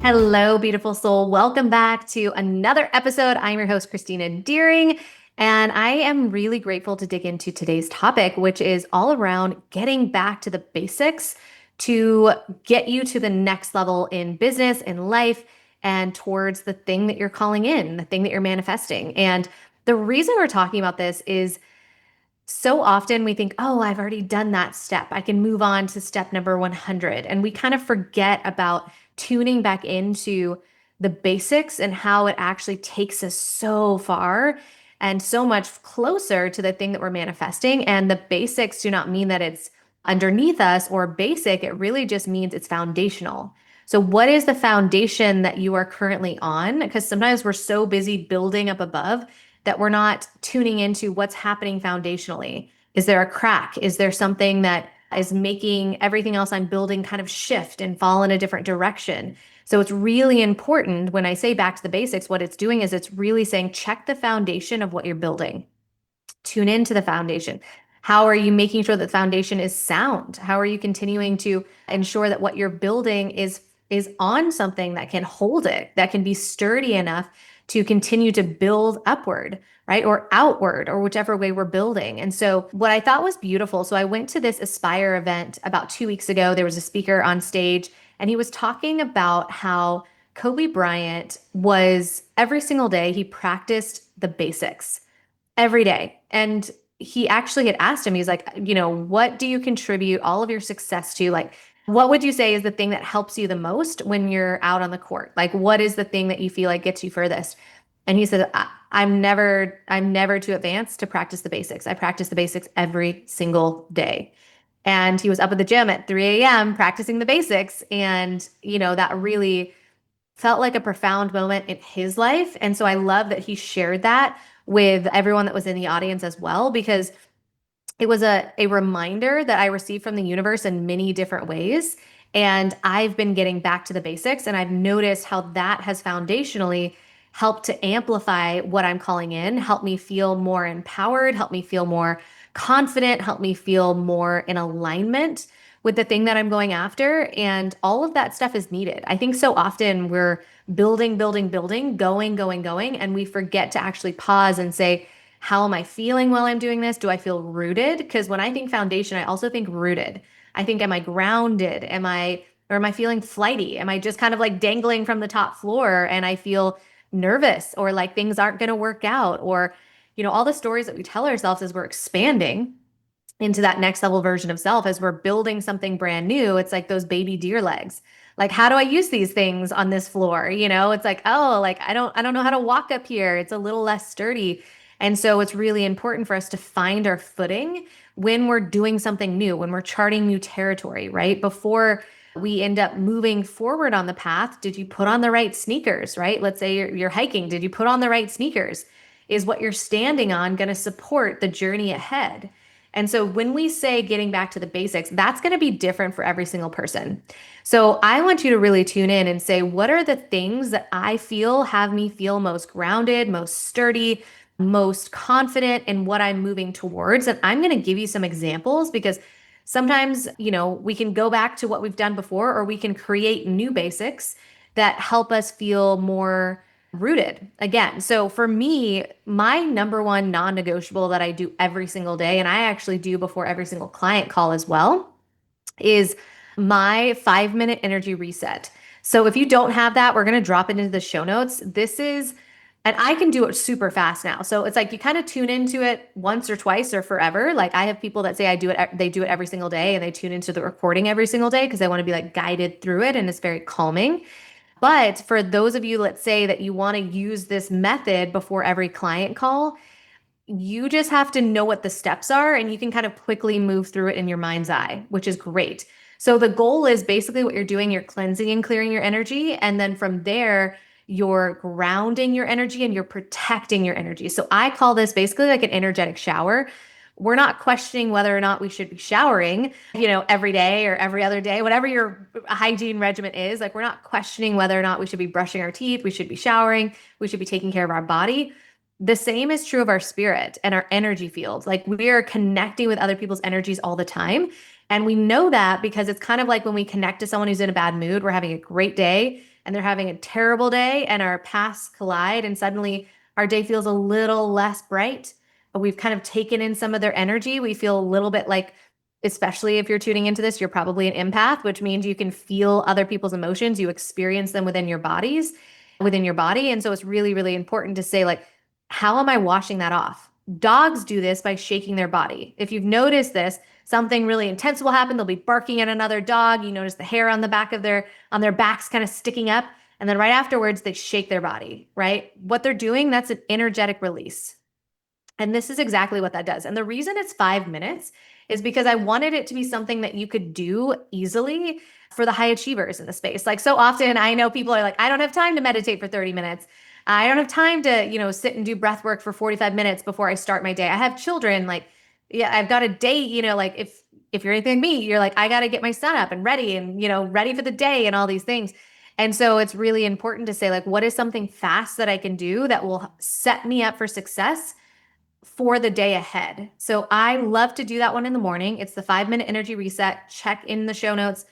Hello, beautiful soul. Welcome back to another episode. I'm your host, Christina Deering, and I am really grateful to dig into today's topic, which is all around getting back to the basics to get you to the next level in business, in life, and towards the thing that you're calling in, the thing that you're manifesting. And the reason we're talking about this is so often we think, oh, I've already done that step. I can move on to step number 100. And we kind of forget about tuning back into the basics and how it actually takes us so far and so much closer to the thing that we're manifesting. And the basics do not mean that it's underneath us or basic. It really just means it's foundational. So, what is the foundation that you are currently on? Because sometimes we're so busy building up above that we're not tuning into what's happening foundationally. Is there a crack? Is there something that is making everything else I'm building kind of shift and fall in a different direction? So it's really important when I say back to the basics, what it's doing is it's really saying check the foundation of what you're building. Tune into the foundation. How are you making sure that the foundation is sound? How are you continuing to ensure that what you're building is on something that can hold it, that can be sturdy enough to continue to build upward, right? Or outward, or whichever way we're building. And so, what I thought was beautiful, so I went to this Aspire event about 2 weeks ago. There was a speaker on stage, and he was talking about how Kobe Bryant was every single day, he practiced the basics every day. And he actually had asked him, he's like, what do you contribute all of your success to? Like, what would you say is the thing that helps you the most when you're out on the court? Like, what is the thing that you feel like gets you furthest? And he said, I'm never too advanced to practice the basics. I practice the basics every single day. And he was up at the gym at 3 a.m. practicing the basics. And, that really felt like a profound moment in his life. And so I love that he shared that with everyone that was in the audience as well, because it was a reminder that I received from the universe in many different ways. And I've been getting back to the basics, and I've noticed how that has foundationally helped to amplify what I'm calling in, help me feel more empowered, help me feel more confident, help me feel more in alignment with the thing that I'm going after. And all of that stuff is needed. I think so often we're building, building, building, going, going, going, and we forget to actually pause and say, how am I feeling while I'm doing this? Do I feel rooted? Because when I think foundation, I also think rooted. I think, am I grounded? Or am I feeling flighty? Am I just kind of like dangling from the top floor and I feel nervous or like things aren't going to work out? Or, all the stories that we tell ourselves as we're expanding into that next level version of self, as we're building something brand new, it's like those baby deer legs. Like, how do I use these things on this floor? It's like, oh, like I don't know how to walk up here. It's a little less sturdy. And so it's really important for us to find our footing when we're doing something new, when we're charting new territory, right? Before we end up moving forward on the path, did you put on the right sneakers, right? Let's say you're hiking. Did you put on the right sneakers? Is what you're standing on going to support the journey ahead? And so when we say getting back to the basics, that's going to be different for every single person. So I want you to really tune in and say, what are the things that I feel have me feel most grounded, most sturdy, most confident in what I'm moving towards? And I'm going to give you some examples because sometimes, we can go back to what we've done before, or we can create new basics that help us feel more rooted again. So for me, my number one non-negotiable that I do every single day, and I actually do before every single client call as well, is my 5-minute energy reset. So if you don't have that, we're going to drop it into the show notes. And I can do it super fast now. So it's like you kind of tune into it once or twice or forever. Like I have people that say they do it every single day, and they tune into the recording every single day because they want to be like guided through it, and it's very calming. But for those of you, let's say that you want to use this method before every client call, you just have to know what the steps are, and you can kind of quickly move through it in your mind's eye, which is great. So the goal is basically what you're doing, you're cleansing and clearing your energy. And then from there, you're grounding your energy and you're protecting your energy. So I call this basically like an energetic shower. We're not questioning whether or not we should be showering, every day or every other day, whatever your hygiene regimen is. Like, we're not questioning whether or not we should be brushing our teeth, we should be showering, we should be taking care of our body. The same is true of our spirit and our energy field. Like, we are connecting with other people's energies all the time. And we know that because it's kind of like when we connect to someone who's in a bad mood, we're having a great day. and they're having a terrible day and our paths collide and suddenly our day feels a little less bright. We've kind of taken in some of their energy. We feel a little bit like, especially if you're tuning into this, you're probably an empath, which means you can feel other people's emotions. You experience them within your body. And so it's really, really important to say, like, how am I washing that off? Dogs do this by shaking their body. If you've noticed this, something really intense will happen. They'll be barking at another dog. You notice the hair on the back of their backs kind of sticking up. And then right afterwards, they shake their body, right? What they're doing, that's an energetic release. And this is exactly what that does. And the reason it's 5 minutes is because I wanted it to be something that you could do easily for the high achievers in the space. Like so often I know people are like, I don't have time to meditate for 30 minutes. I don't have time to, sit and do breath work for 45 minutes before I start my day. I have children, like, yeah, I've got a date, like if you're anything like me, you're like, I got to get my son up and ready and, ready for the day and all these things. And so it's really important to say, like, what is something fast that I can do that will set me up for success for the day ahead. So I love to do that one in the morning. It's the 5 minute energy reset. Check in the show notes.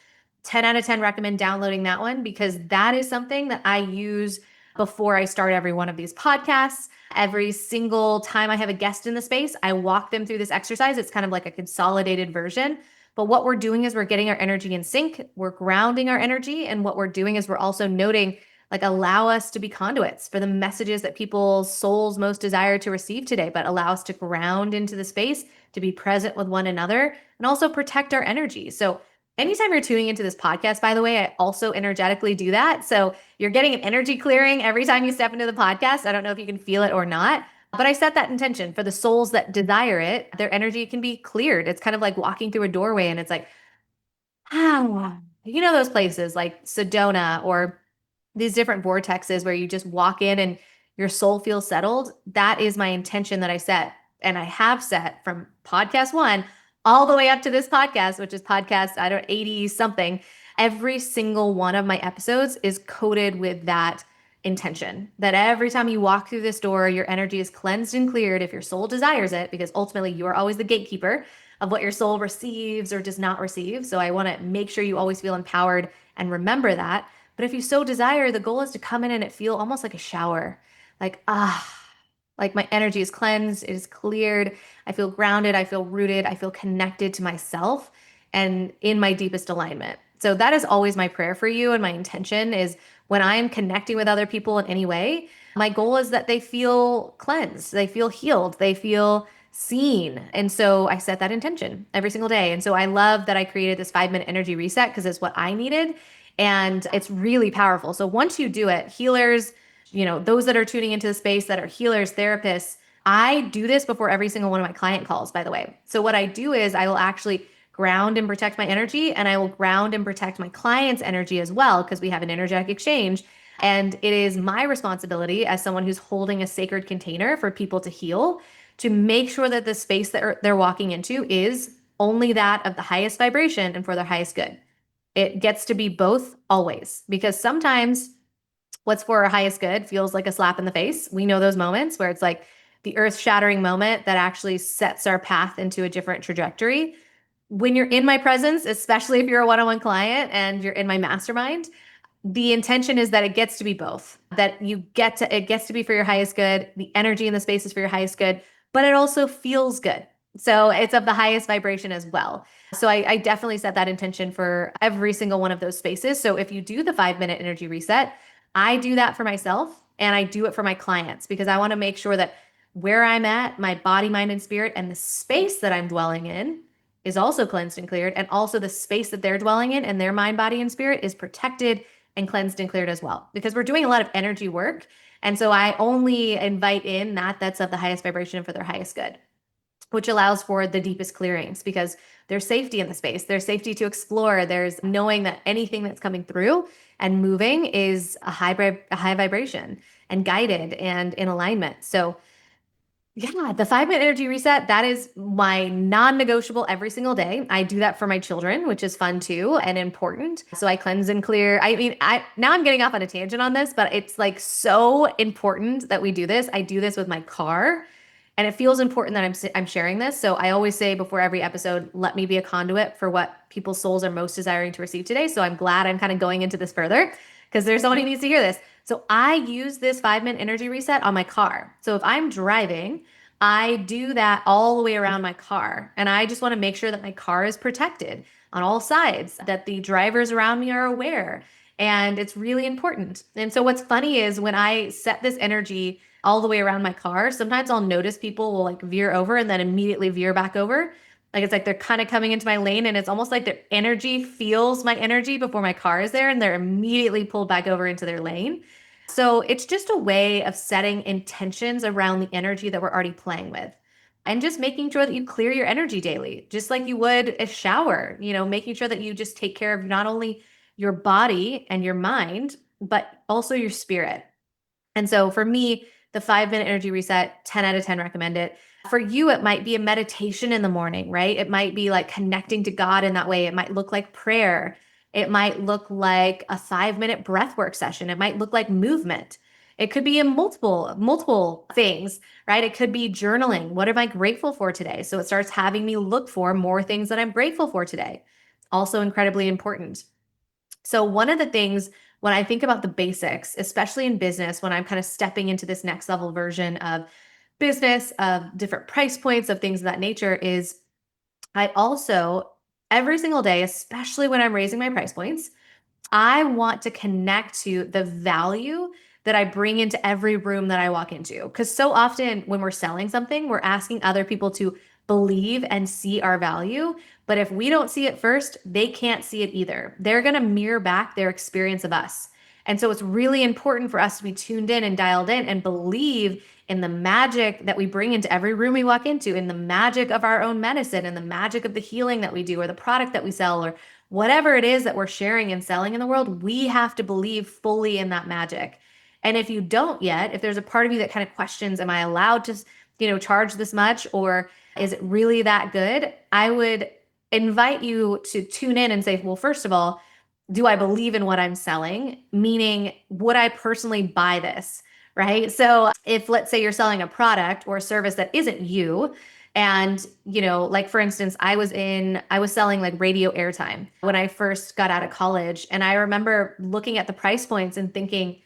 10 out of 10 recommend downloading that one because that is something that I use before I start every one of these podcasts. Every single time I have a guest in the space, I walk them through this exercise. It's kind of like a consolidated version. But what we're doing is we're getting our energy in sync, we're grounding our energy. And what we're doing is we're also noting, like, allow us to be conduits for the messages that people's souls most desire to receive today, but allow us to ground into the space, to be present with one another, and also protect our energy. So anytime you're tuning into this podcast, by the way, I also energetically do that. So you're getting an energy clearing every time you step into the podcast. I don't know if you can feel it or not, but I set that intention for the souls that desire it. Their energy can be cleared. It's kind of like walking through a doorway and it's like, ah, those places like Sedona or these different vortexes where you just walk in and your soul feels settled. That is my intention that I set. And I have set from podcast one all the way up to this podcast, which is podcast, 80 something. Every single one of my episodes is coded with that intention that every time you walk through this door, your energy is cleansed and cleared if your soul desires it, because ultimately you are always the gatekeeper of what your soul receives or does not receive. So I want to make sure you always feel empowered and remember that. But if you so desire, the goal is to come in and it feel almost like a shower. Like, like my energy is cleansed, it is cleared. I feel grounded, I feel rooted, I feel connected to myself and in my deepest alignment. So that is always my prayer for you. And my intention is when I'm connecting with other people in any way, my goal is that they feel cleansed, they feel healed, they feel seen. And so I set that intention every single day. And so I love that I created this 5 minute energy reset because it's what I needed. And it's really powerful. So once you do it, healers, those that are tuning into the space that are healers, therapists, I do this before every single one of my client calls, by the way. So what I do is I will actually ground and protect my energy, and I will ground and protect my client's energy as well, because we have an energetic exchange. And it is my responsibility as someone who's holding a sacred container for people to heal to make sure that the space that they're walking into is only that of the highest vibration and for their highest good. It gets to be both always, because sometimes what's for our highest good feels like a slap in the face. We know those moments where it's like the earth shattering moment that actually sets our path into a different trajectory. When you're in my presence, especially if you're a one-on-one client and you're in my mastermind, the intention is that it gets to be both, that it gets to be for your highest good. The energy in the space is for your highest good, but it also feels good. So it's of the highest vibration as well. So I definitely set that intention for every single one of those spaces. So if you do the 5 minute energy reset, I do that for myself and I do it for my clients because I want to make sure that where I'm at, my body, mind, and spirit, and the space that I'm dwelling in is also cleansed and cleared. And also the space that they're dwelling in and their mind, body, and spirit is protected and cleansed and cleared as well, because we're doing a lot of energy work. And so I only invite in that's of the highest vibration for their highest good, which allows for the deepest clearings because there's safety in the space. There's safety to explore. There's knowing that anything that's coming through and moving is a high vibration and guided and in alignment. So yeah, the 5 minute energy reset, that is my non-negotiable every single day. I do that for my children, which is fun too and important. So I cleanse and clear. I mean, now I'm getting off on a tangent on this, but it's like so important that we do this. I do this with my car. And it feels important that I'm sharing this. So I always say before every episode, let me be a conduit for what people's souls are most desiring to receive today. So I'm glad I'm kind of going into this further because there's someone who needs to hear this. So I use this 5 minute energy reset on my car. So if I'm driving, I do that all the way around my car. And I just want to make sure that my car is protected on all sides, that the drivers around me are aware. And it's really important. And so what's funny is when I set this energy all the way around my car, sometimes I'll notice people will like veer over and then immediately veer back over. Like it's like they're kind of coming into my lane and it's almost like their energy feels my energy before my car is there and they're immediately pulled back over into their lane. So it's just a way of setting intentions around the energy that we're already playing with. And just making sure that you clear your energy daily, just like you would a shower, making sure that you just take care of not only your body and your mind, but also your spirit. And so for me, the 5 minute energy reset, 10 out of 10 recommend it. For you, it might be a meditation in the morning, right? It might be like connecting to God in that way. It might look like prayer. It might look like a 5 minute breath work session. It might look like movement. It could be in multiple things, right? It could be journaling. What am I grateful for today? So it starts having me look for more things that I'm grateful for today. Also incredibly important. So, one of the things when I think about the basics, especially in business, when I'm kind of stepping into this next level version of business, of different price points, of things of that nature, is I also, every single day, especially when I'm raising my price points, I want to connect to the value that I bring into every room that I walk into. Because so often when we're selling something, we're asking other people to believe and see our value. But if we don't see it first, they can't see it either. They're going to mirror back their experience of us. And so it's really important for us to be tuned in and dialed in and believe in the magic that we bring into every room we walk into, in the magic of our own medicine, and the magic of the healing that we do, or the product that we sell, or whatever it is that we're sharing and selling in the world. We have to believe fully in that magic. And if you don't yet, if there's a part of you that kind of questions, am I allowed to, charge this much, or is it really that good? I would invite you to tune in and say, well, first of all, do I believe in what I'm selling? Meaning, would I personally buy this? Right. So if let's say you're selling a product or a service that isn't you, and, like for instance, I was selling like radio airtime when I first got out of college. And I remember looking at the price points and thinking,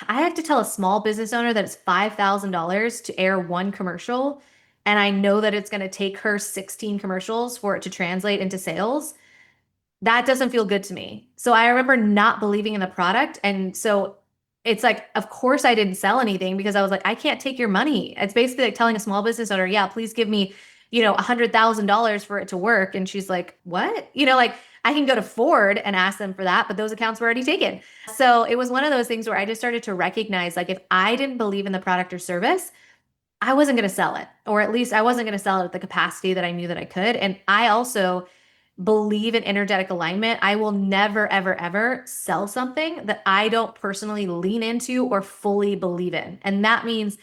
I have to tell a small business owner that it's $5,000 to air one commercial. And I know that it's going to take her 16 commercials for it to translate into sales. That doesn't feel good to me. So I remember not believing in the product. And so it's like, of course I didn't sell anything because I was like, I can't take your money. It's basically like telling a small business owner, yeah, please give me, $100,000 for it to work. And she's like, what? Like I can go to Ford and ask them for that, but those accounts were already taken. So it was one of those things where I just started to recognize, like, if I didn't believe in the product or service, I wasn't going to sell it, or at least I wasn't going to sell it at the capacity that I knew that I could. And I also believe in energetic alignment. I will never, ever, ever sell something that I don't personally lean into or fully believe in. And that means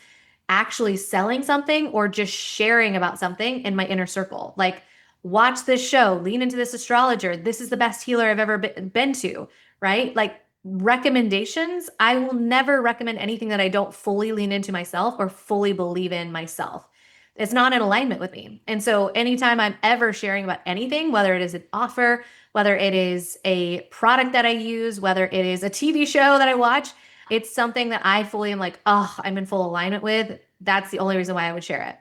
actually selling something or just sharing about something in my inner circle. Like, watch this show, lean into this astrologer. This is the best healer I've ever been to, right? Like, recommendations, I will never recommend anything that I don't fully lean into myself or fully believe in myself. It's not in alignment with me. And so anytime I'm ever sharing about anything, whether it is an offer, whether it is a product that I use, whether it is a TV show that I watch, it's something that I fully am like, oh, I'm in full alignment with. That's the only reason why I would share it.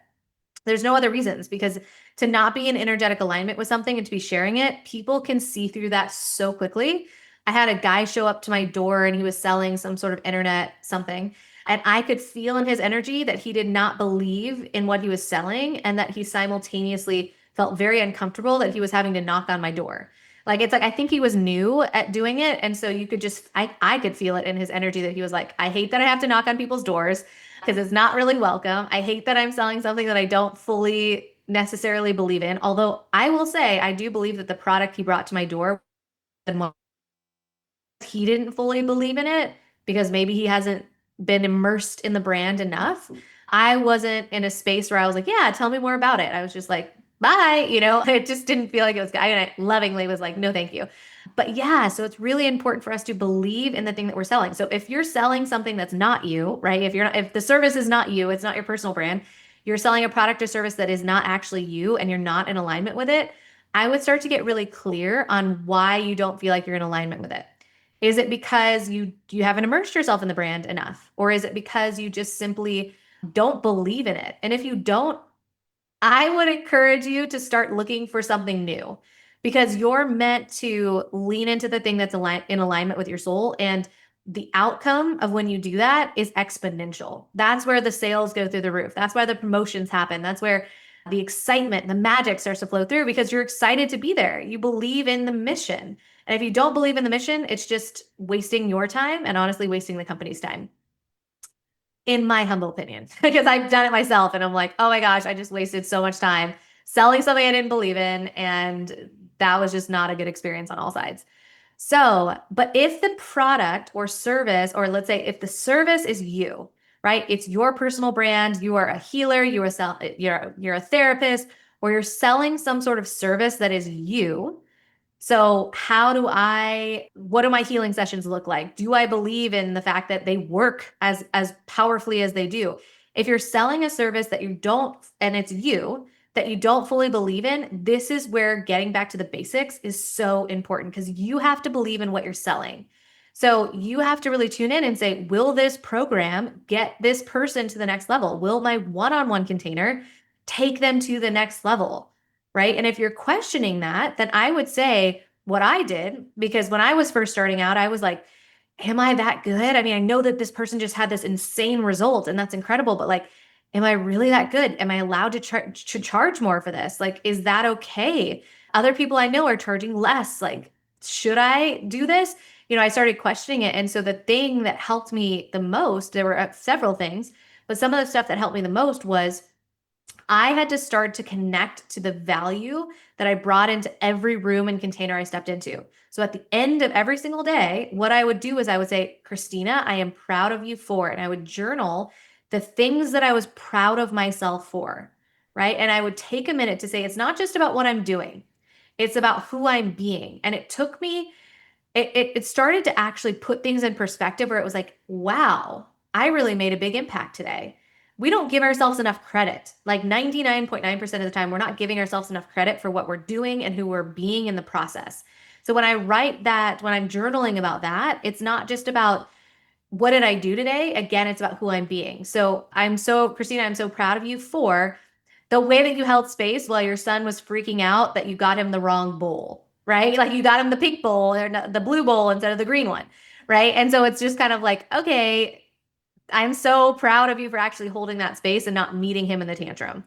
There's no other reasons, because to not be in energetic alignment with something and to be sharing it, people can see through that so quickly. I had a guy show up to my door and he was selling some sort of internet something. And I could feel in his energy that he did not believe in what he was selling and that he simultaneously felt very uncomfortable that he was having to knock on my door. Like, it's like, I think he was new at doing it. And so you could just, I could feel it in his energy that he was like, I hate that I have to knock on people's doors because it's not really welcome. I hate that I'm selling something that I don't fully necessarily believe in. Although I will say, I do believe that the product he brought to my door, he didn't fully believe in it because maybe he hasn't been immersed in the brand enough. I wasn't in a space where I was like, yeah, tell me more about it. I was just like, bye. It just didn't feel like it was good. I lovingly was like, no, thank you. But yeah, so it's really important for us to believe in the thing that we're selling. So if you're selling something that's not you, right? If the service is not you, it's not your personal brand, you're selling a product or service that is not actually you and you're not in alignment with it, I would start to get really clear on why you don't feel like you're in alignment with it. Is it because you haven't immersed yourself in the brand enough? Or is it because you just simply don't believe in it? And if you don't, I would encourage you to start looking for something new because you're meant to lean into the thing that's in alignment with your soul. And the outcome of when you do that is exponential. That's where the sales go through the roof. That's why the promotions happen. That's where the excitement, the magic starts to flow through because you're excited to be there. You believe in the mission. And if you don't believe in the mission, it's just wasting your time and honestly wasting the company's time in my humble opinion, because I've done it myself and I'm like, oh my gosh, I just wasted so much time selling something I didn't believe in. And that was just not a good experience on all sides. So, but if the product or service, or let's say if the service is you, right? It's your personal brand, you are a healer, you're a therapist, or you're selling some sort of service that is you. So, what do my healing sessions look like? Do I believe in the fact that they work as powerfully as they do? If you're selling a service that you don't, and it's you, that you don't fully believe in, this is where getting back to the basics is so important because you have to believe in what you're selling. So you have to really tune in and say, will this program get this person to the next level? Will my one-on-one container take them to the next level? Right. And if you're questioning that, then I would say what I did, because when I was first starting out, I was like, am I that good? I mean, I know that this person just had this insane result and that's incredible, but like, am I really that good? Am I allowed to charge more for this? Like, is that okay? Other people I know are charging less. Like, should I do this? I started questioning it. And so the thing that helped me the most, there were several things, but some of the stuff that helped me the most was I had to start to connect to the value that I brought into every room and container I stepped into. So at the end of every single day, what I would do is I would say, Christina, I am proud of you for, and I would journal the things that I was proud of myself for, right? And I would take a minute to say, it's not just about what I'm doing, it's about who I'm being. And it took me it started to actually put things in perspective where it was like, wow, I really made a big impact today. We don't give ourselves enough credit. Like 99.9% of the time, we're not giving ourselves enough credit for what we're doing and who we're being in the process. So when I write that, when I'm journaling about that, it's not just about what did I do today? Again, it's about who I'm being. So Christina, I'm so proud of you for the way that you held space while your son was freaking out that you got him the wrong bowl, right? Like you got him the pink bowl or the blue bowl instead of the green one, right? And so it's just kind of like, okay, I'm so proud of you for actually holding that space and not meeting him in the tantrum,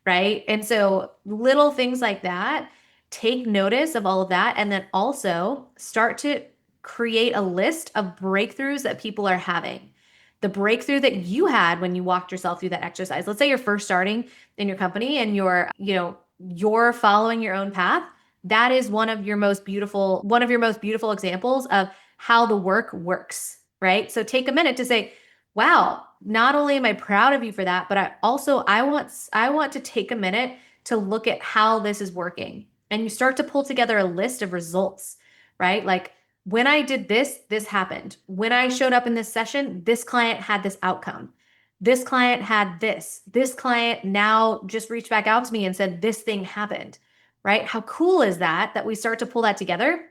right? And so little things like that, take notice of all of that, and then also start to create a list of breakthroughs that people are having. The breakthrough that you had when you walked yourself through that exercise. Let's say you're first starting in your company and you're following your own path. That is one of your most beautiful examples of how the work works, right? So take a minute to say, wow, not only am I proud of you for that, but I want to take a minute to look at how this is working. And you start to pull together a list of results, right? Like when I did this, this happened. When I showed up in this session, this client had this outcome. This client had this. This client now just reached back out to me and said this thing happened, right? How cool is that we start to pull that together?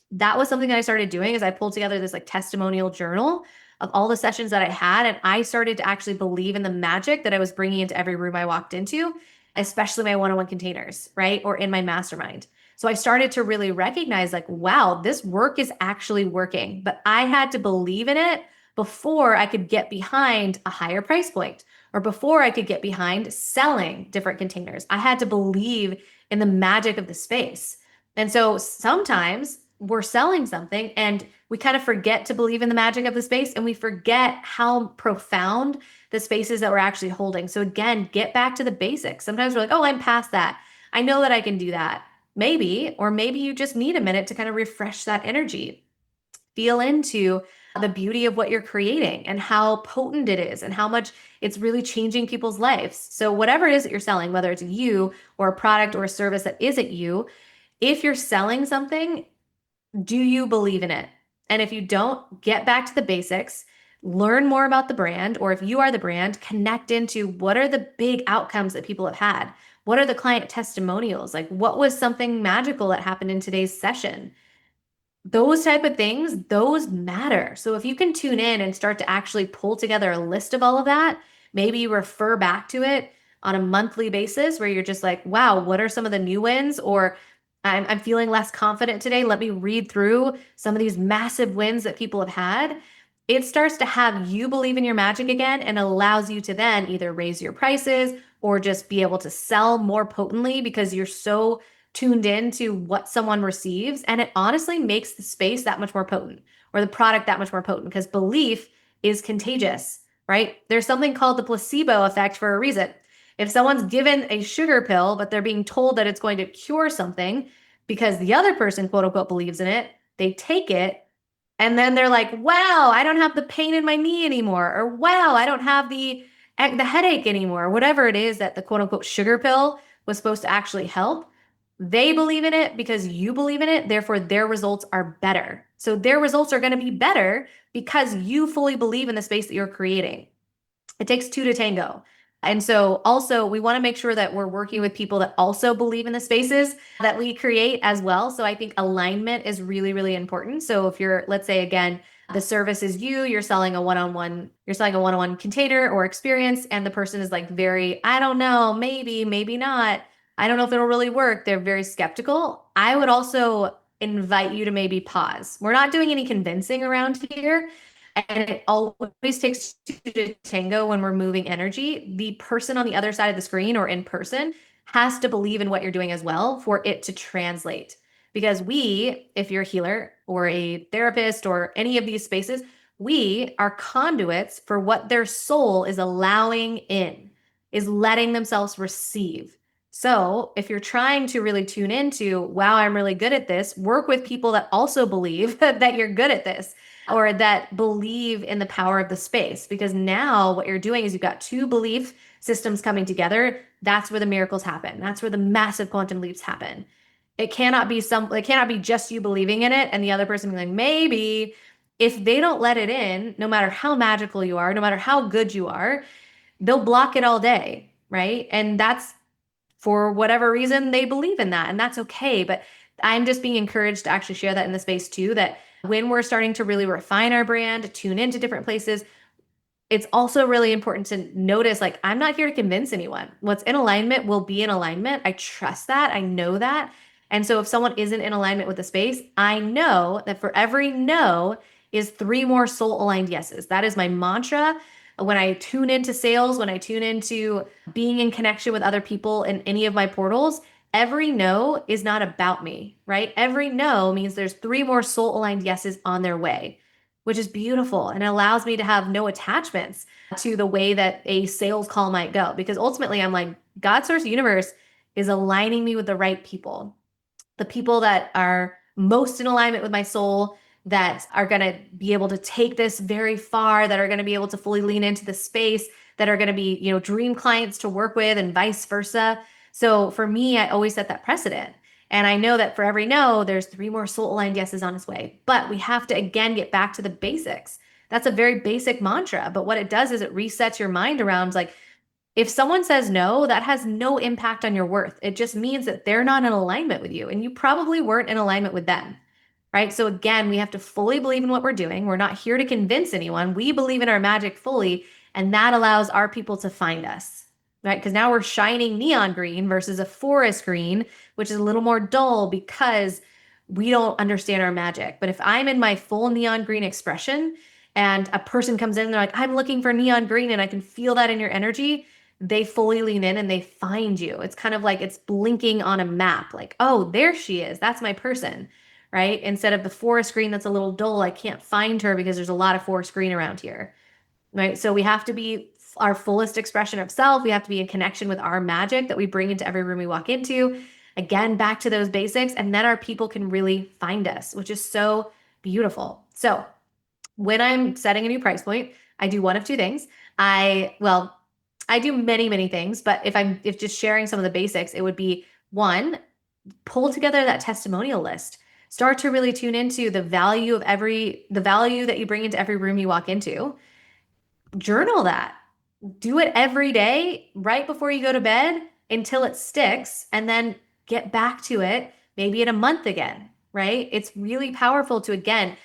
That was something that I started doing is I pulled together this like testimonial journal of all the sessions that I had. And I started to actually believe in the magic that I was bringing into every room I walked into, especially my one-on-one containers, right? Or in my mastermind. So I started to really recognize like, wow, this work is actually working, but I had to believe in it before I could get behind a higher price point or before I could get behind selling different containers. I had to believe in the magic of the space. And so sometimes we're selling something and we kind of forget to believe in the magic of the space and we forget how profound the spaces that we're actually holding. So again, get back to the basics. Sometimes we're like, oh, I'm past that. I know that I can do that. Maybe, or maybe you just need a minute to kind of refresh that energy. Feel into the beauty of what you're creating and how potent it is and how much it's really changing people's lives. So whatever it is that you're selling, whether it's you or a product or a service that isn't you, if you're selling something, do you believe in it? And if you don't, get back to the basics, learn more about the brand, or if you are the brand, connect into what are the big outcomes that people have had? What are the client testimonials? Like, what was something magical that happened in today's session? those type of things, those matter. So if you can tune in and start to actually pull together a list of all of that, maybe you refer back to it on a monthly basis where you're just like, wow, what are some of the new wins? Or I'm feeling less confident today. Let me read through some of these massive wins that people have had. It starts to have you believe in your magic again and allows you to then either raise your prices or just be able to sell more potently because you're so tuned in to what someone receives. And it honestly makes the space that much more potent or the product that much more potent because belief is contagious, right? There's something called the placebo effect for a reason. If someone's given a sugar pill, but they're being told that it's going to cure something because the other person, quote unquote, believes in it, they take it and then they're like, wow, I don't have the pain in my knee anymore. Or wow, I don't have the headache anymore. Whatever it is that the quote unquote sugar pill was supposed to actually help. They believe in it because you believe in it. Therefore, their results are better. So their results are going to be better because you fully believe in the space that you're creating. It takes two to tango. And so also we want to make sure that we're working with people that also believe in the spaces that we create as well. So I think alignment is really, really important. So if you're, let's say again, the service is you, you're selling a one-on-one container or experience, and the person is like very, I don't know, maybe, maybe not. I don't know if it'll really work. They're very skeptical. I would also invite you to maybe pause. We're not doing any convincing around here. And it always takes two to tango when we're moving energy. The person on the other side of the screen or in person has to believe in what you're doing as well for it to translate. Because we, if you're a healer or a therapist or any of these spaces, we are conduits for what their soul is allowing in, is letting themselves receive. So if you're trying to really tune into, wow, I'm really good at this, work with people that also believe that you're good at this or that believe in the power of the space. Because now what you're doing is you've got two belief systems coming together. That's where the miracles happen. That's where the massive quantum leaps happen. It cannot be just you believing in it and the other person being like, maybe. If they don't let it in, no matter how magical you are, no matter how good you are, they'll block it all day, right? And that's for whatever reason they believe in that, and that's okay. But I'm just being encouraged to actually share that in the space too, that when we're starting to really refine our brand, tune into different places, it's also really important to notice like I'm not here to convince anyone. What's in alignment will be in alignment. I trust that. I know that. And so if someone isn't in alignment with the space, I know that for every no is three more soul aligned yeses. That is my mantra. When I tune into sales, when I tune into being in connection with other people in any of my portals, every no is not about me, right? Every no means there's three more soul aligned yeses on their way, which is beautiful. And it allows me to have no attachments to the way that a sales call might go. Because ultimately, I'm like, God, source, universe is aligning me with the right people, the people that are most in alignment with my soul, that are going to be able to take this very far, that are going to be able to fully lean into the space, that are going to be, dream clients to work with and vice versa. So for me, I always set that precedent. And I know that for every no, there's three more soul aligned yeses on its way. But we have to again get back to the basics. That's a very basic mantra. But what it does is it resets your mind around like, if someone says no, that has no impact on your worth. It just means that they're not in alignment with you and you probably weren't in alignment with them, right? So again, we have to fully believe in what we're doing. We're not here to convince anyone. We believe in our magic fully, and that allows our people to find us, right? Because now we're shining neon green versus a forest green, which is a little more dull because we don't understand our magic. But if I'm in my full neon green expression and a person comes in and they're like, I'm looking for neon green and I can feel that in your energy, they fully lean in and they find you. It's kind of like it's blinking on a map, like, oh, there she is. That's my person, right? Instead of the forest green that's a little dull, I can't find her because there's a lot of forest green around here, right? So we have to be our fullest expression of self. We have to be in connection with our magic that we bring into every room we walk into. Again, back to those basics, and then our people can really find us, which is so beautiful. So when I'm setting a new price point, I do one of two things. Well, I do many, many things, but if just sharing some of the basics, it would be one, pull together that testimonial list. Start to really tune into the value that you bring into every room you walk into. Journal that. Do it every day, right before you go to bed until it sticks, and then get back to it maybe in a month again, right? It's really powerful to, again,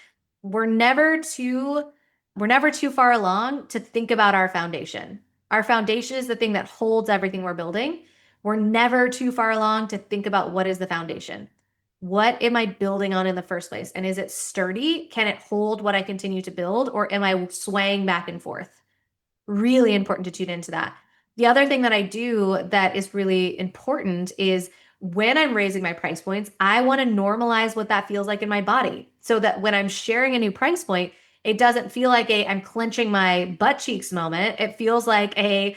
we're never too we're never too far along to think about our foundation. Our foundation is the thing that holds everything we're building. We're never too far along to think about what is the foundation. What am I building on in the first place? And is it sturdy? Can it hold what I continue to build? Or am I swaying back and forth? Really important to tune into that. The other thing that I do that is really important is when I'm raising my price points, I want to normalize what that feels like in my body so that when I'm sharing a new price point, it doesn't feel like a I'm clenching my butt cheeks moment. It feels like a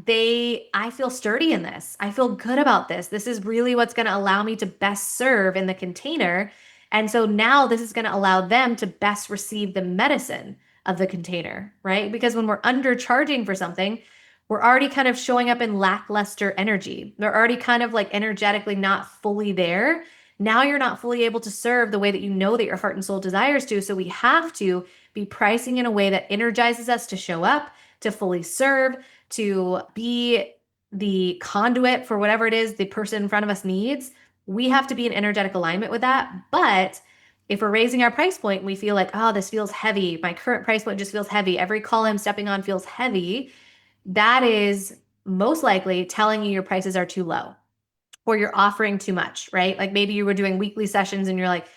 I feel sturdy in this. I feel good about this. This is really what's going to allow me to best serve in the container. And so now this is going to allow them to best receive the medicine of the container, right? Because when we're undercharging for something, we're already kind of showing up in lackluster energy. They're already kind of like energetically not fully there. Now you're not fully able to serve the way that you know that your heart and soul desires to. So we have to be pricing in a way that energizes us to show up, to fully serve, to be the conduit for whatever it is the person in front of us needs. We have to be in energetic alignment with that. But if we're raising our price point, we feel like, oh, this feels heavy. My current price point just feels heavy. Every call I'm stepping on feels heavy. That is most likely telling you your prices are too low or you're offering too much, right? Like maybe you were doing weekly sessions and you're like,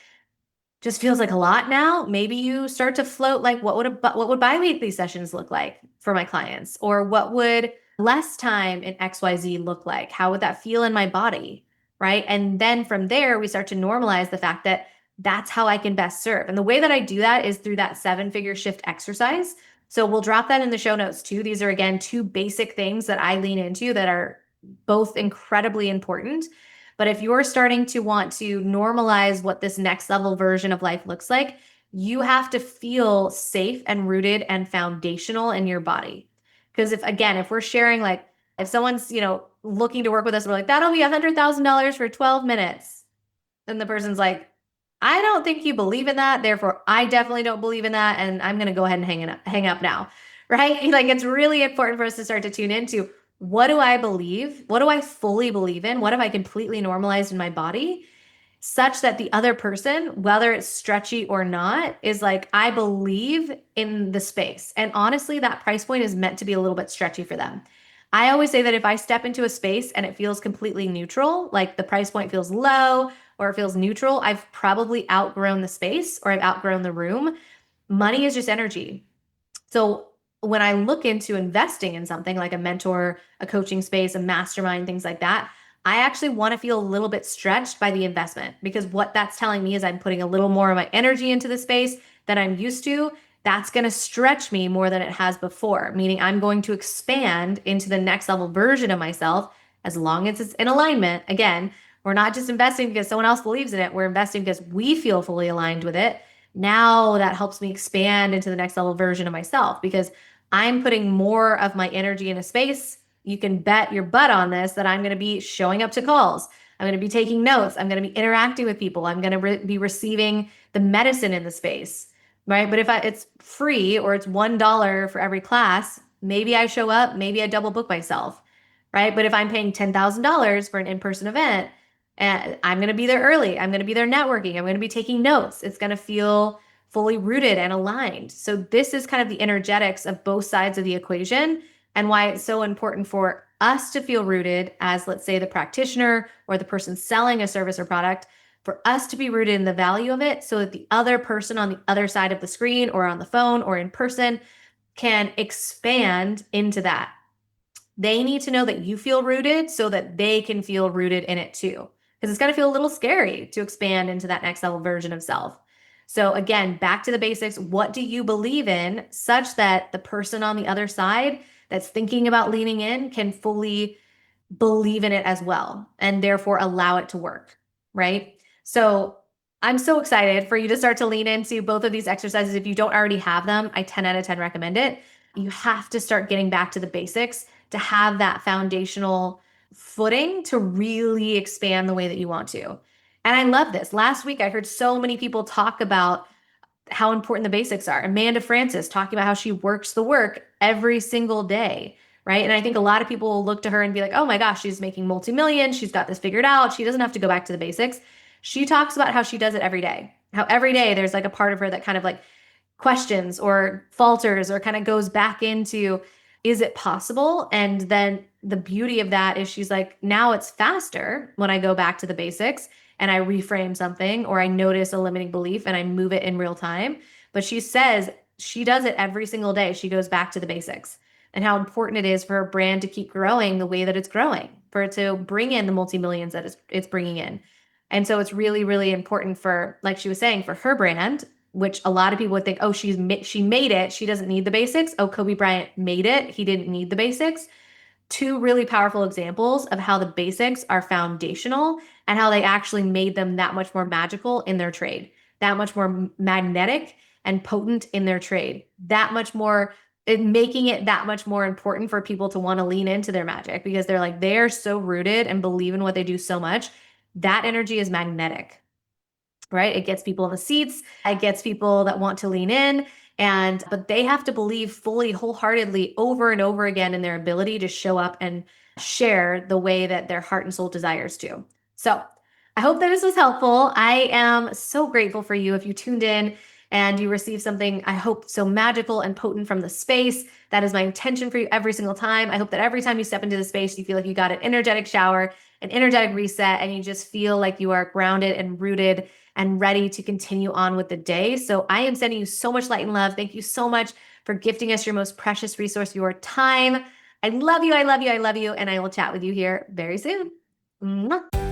just feels like a lot now. Maybe you start to float like what would biweekly sessions look like for my clients, or what would less time in XYZ look like? How would that feel in my body? Right? And then from there we start to normalize the fact that that's how I can best serve. And the way that I do that is through that 7-figure shift exercise. So we'll drop that in the show notes too. These are again two basic things that I lean into that are both incredibly important. But if you're starting to want to normalize what this next level version of life looks like, you have to feel safe and rooted and foundational in your body. Because if we're sharing, like, if someone's, looking to work with us, we're like, that'll be $100,000 for 12 minutes. And the person's like, I don't think you believe in that. Therefore, I definitely don't believe in that. And I'm going to go ahead and hang up now. Right? Like, it's really important for us to start to tune into what do I believe? What do I fully believe in? What have I completely normalized in my body? Such that the other person, whether it's stretchy or not, is like, I believe in the space. And honestly, that price point is meant to be a little bit stretchy for them. I always say that if I step into a space and it feels completely neutral, like the price point feels low or it feels neutral, I've probably outgrown the space or I've outgrown the room. Money is just energy. So when I look into investing in something like a mentor, a coaching space, a mastermind, things like that, I actually want to feel a little bit stretched by the investment, because what that's telling me is I'm putting a little more of my energy into the space than I'm used to. That's going to stretch me more than it has before, meaning I'm going to expand into the next level version of myself as long as it's in alignment. Again, we're not just investing because someone else believes in it. We're investing because we feel fully aligned with it. Now that helps me expand into the next level version of myself because I'm putting more of my energy in a space. You can bet your butt on this that I'm going to be showing up to calls. I'm going to be taking notes. I'm going to be interacting with people. I'm going to be receiving the medicine in the space, right? But if it's free or it's $1 for every class, maybe I show up, maybe I double book myself, right? But if I'm paying $10,000 for an in-person event, and I'm going to be there early, I'm going to be there networking, I'm going to be taking notes. It's going to feel fully rooted and aligned. So this is kind of the energetics of both sides of the equation and why it's so important for us to feel rooted as, let's say, the practitioner or the person selling a service or product, for us to be rooted in the value of it so that the other person on the other side of the screen or on the phone or in person can expand into that. They need to know that you feel rooted so that they can feel rooted in it too. Because it's going to feel a little scary to expand into that next level version of self. So, again, back to the basics. What do you believe in such that the person on the other side that's thinking about leaning in can fully believe in it as well and therefore allow it to work, right? So, I'm so excited for you to start to lean into both of these exercises. If you don't already have them, I 10 out of 10 recommend it. You have to start getting back to the basics to have that foundational footing to really expand the way that you want to. And I love this. Last week, I heard so many people talk about how important the basics are. Amanda Francis talking about how she works the work every single day, right? And I think a lot of people will look to her and be like, oh my gosh, she's making multi-millions. She's got this figured out. She doesn't have to go back to the basics. She talks about how she does it every day. How every day there's like a part of her that kind of like questions or falters or kind of goes back into, is it possible? And then the beauty of that is she's like, now it's faster when I go back to the basics and I reframe something or I notice a limiting belief and I move it in real time. But she says she does it every single day. She goes back to the basics and how important it is for her brand to keep growing the way that it's growing, for it to bring in the multi-millions that it's bringing in. And so it's really, really important for, like she was saying, for her brand, which a lot of people would think, oh, she made it. She doesn't need the basics. Oh, Kobe Bryant made it. He didn't need the basics. Two really powerful examples of how the basics are foundational and how they actually made them that much more magical in their trade, that much more magnetic and potent in their trade, that much more, making it that much more important for people to want to lean into their magic because they're like, they're so rooted and believe in what they do so much. That energy is magnetic, right? It gets people in the seats, it gets people that want to lean in. But they have to believe fully, wholeheartedly over and over again in their ability to show up and share the way that their heart and soul desires to. So I hope that this was helpful. I am so grateful for you if you tuned in and you received something, I hope, so magical and potent from the space. That is my intention for you every single time. I hope that every time you step into the space, you feel like you got an energetic shower, an energetic reset, and you just feel like you are grounded and rooted and ready to continue on with the day. So I am sending you so much light and love. Thank you so much for gifting us your most precious resource, your time. I love you. I love you. I love you. And I will chat with you here very soon. Mwah.